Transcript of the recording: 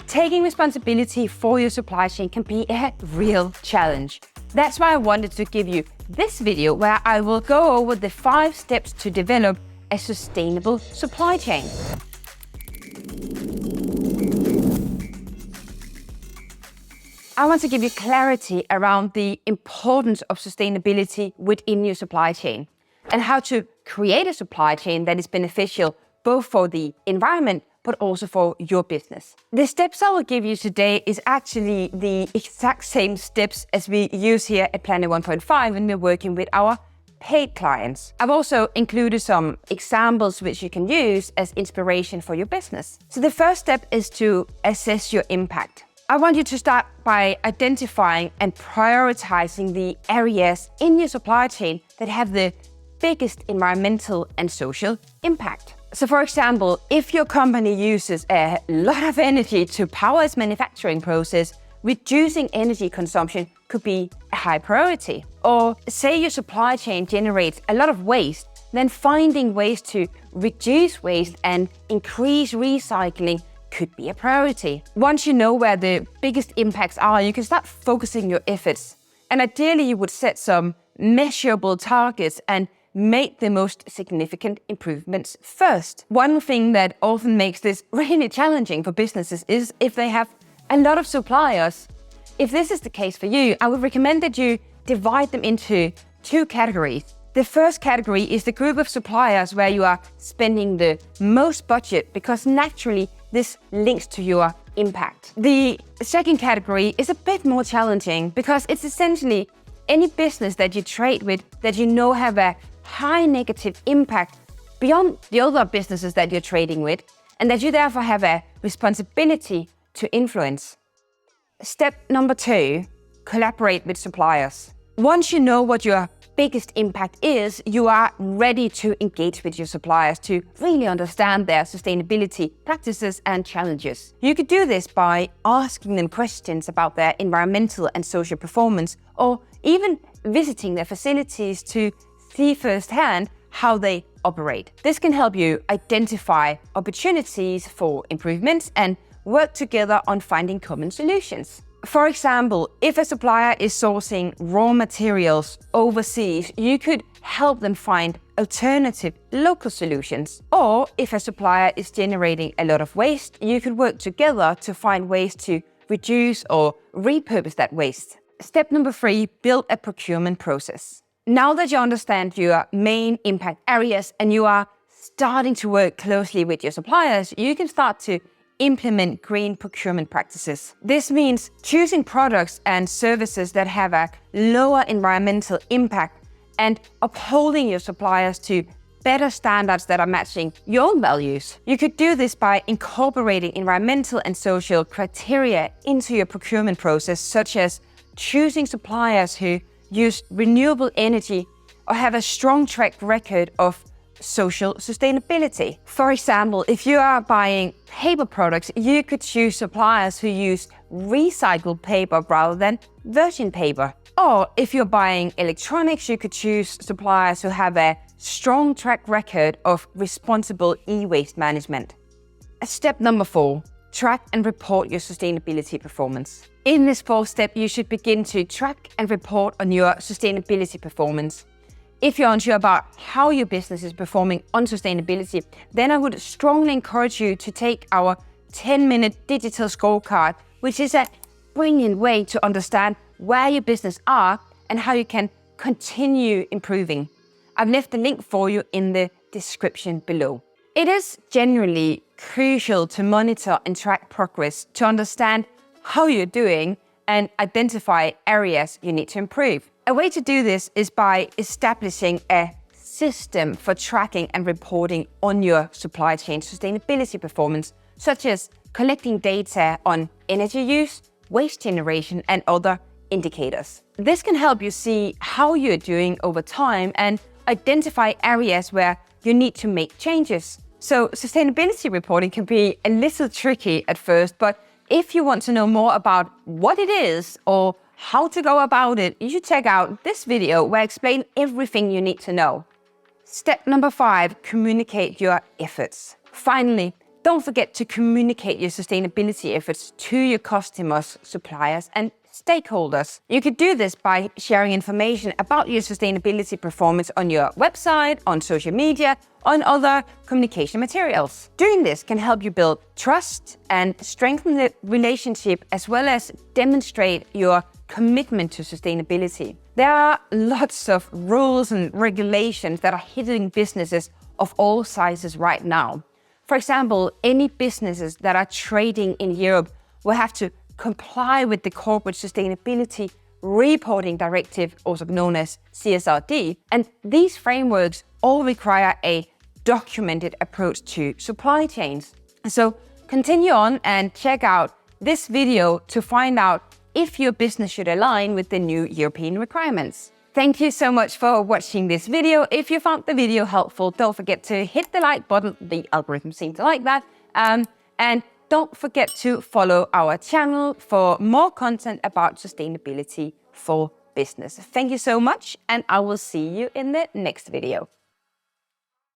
Taking responsibility for your supply chain can be a real challenge. That's why I wanted to give you this video where I will go over the 5 steps to develop a sustainable supply chain. I want to give you clarity around the importance of sustainability within your supply chain and how to create a supply chain that is beneficial both for the environment but also for your business. The steps I will give you today is actually the exact same steps as we use here at Planet 1.5 when we're working with our paid clients. I've also included some examples which you can use as inspiration for your business. So the first step is to assess your impact. I want you to start by identifying and prioritizing the areas in your supply chain that have the biggest environmental and social impact. So for example, if your company uses a lot of energy to power its manufacturing process, reducing energy consumption could be a high priority. Or say your supply chain generates a lot of waste, then finding ways to reduce waste and increase recycling could be a priority. Once you know where the biggest impacts are, you can start focusing your efforts. And ideally, you would set some measurable targets and make the most significant improvements first. One thing that often makes this really challenging for businesses is if they have a lot of suppliers. If this is the case for you, I would recommend that you divide them into 2 categories. The first category is the group of suppliers where you are spending the most budget because naturally this links to your impact. The second category is a bit more challenging because it's essentially any business that you trade with that you know have a high negative impact beyond the other businesses that you're trading with and that you therefore have a responsibility to influence. Step number 2, collaborate with suppliers. Once you know what your biggest impact is, you are ready to engage with your suppliers to really understand their sustainability practices and challenges. You could do this by asking them questions about their environmental and social performance, or even visiting their facilities to see firsthand how they operate. This can help you identify opportunities for improvements and work together on finding common solutions. For example, if a supplier is sourcing raw materials overseas, you could help them find alternative local solutions. Or if a supplier is generating a lot of waste, you could work together to find ways to reduce or repurpose that waste. Step number 3, build a procurement process. Now that you understand your main impact areas and you are starting to work closely with your suppliers, you can start to implement green procurement practices. This means choosing products and services that have a lower environmental impact and upholding your suppliers to better standards that are matching your own values. You could do this by incorporating environmental and social criteria into your procurement process, such as choosing suppliers who use renewable energy or have a strong track record of social sustainability. For example, if you are buying paper products, you could choose suppliers who use recycled paper rather than virgin paper. Or if you're buying electronics, you could choose suppliers who have a strong track record of responsible e-waste management. Step number 4, track and report your sustainability performance. In this 4th step, you should begin to track and report on your sustainability performance. If you're unsure about how your business is performing on sustainability, then I would strongly encourage you to take our 10-minute digital scorecard, which is a brilliant way to understand where your business are and how you can continue improving. I've left the link for you in the description below. It is generally crucial to monitor and track progress to understand how you're doing and identify areas you need to improve. A way to do this is by establishing a system for tracking and reporting on your supply chain sustainability performance, such as collecting data on energy use, waste generation, and other indicators. This can help you see how you're doing over time and identify areas where you need to make changes. So sustainability reporting can be a little tricky at first, but if you want to know more about what it is or how to go about it, you should check out this video where I explain everything you need to know. Step number 5, communicate your efforts. Finally, Don't forget to communicate your sustainability efforts to your customers, suppliers, and stakeholders. You could do this by sharing information about your sustainability performance on your website, on social media, on other communication materials. Doing this can help you build trust and strengthen the relationship, as well as demonstrate your commitment to sustainability. There are lots of rules and regulations that are hitting businesses of all sizes right now. For example, any businesses that are trading in Europe will have to comply with the Corporate Sustainability Reporting Directive, also known as CSRD. And these frameworks all require a documented approach to supply chains. So continue on and check out this video to find out if your business should align with the new European requirements. Thank you so much for watching this video. If you found the video helpful, don't forget to hit the like button. The algorithm seems to like that. And don't forget to follow our channel for more content about sustainability for business. Thank you so much, and I will see you in the next video.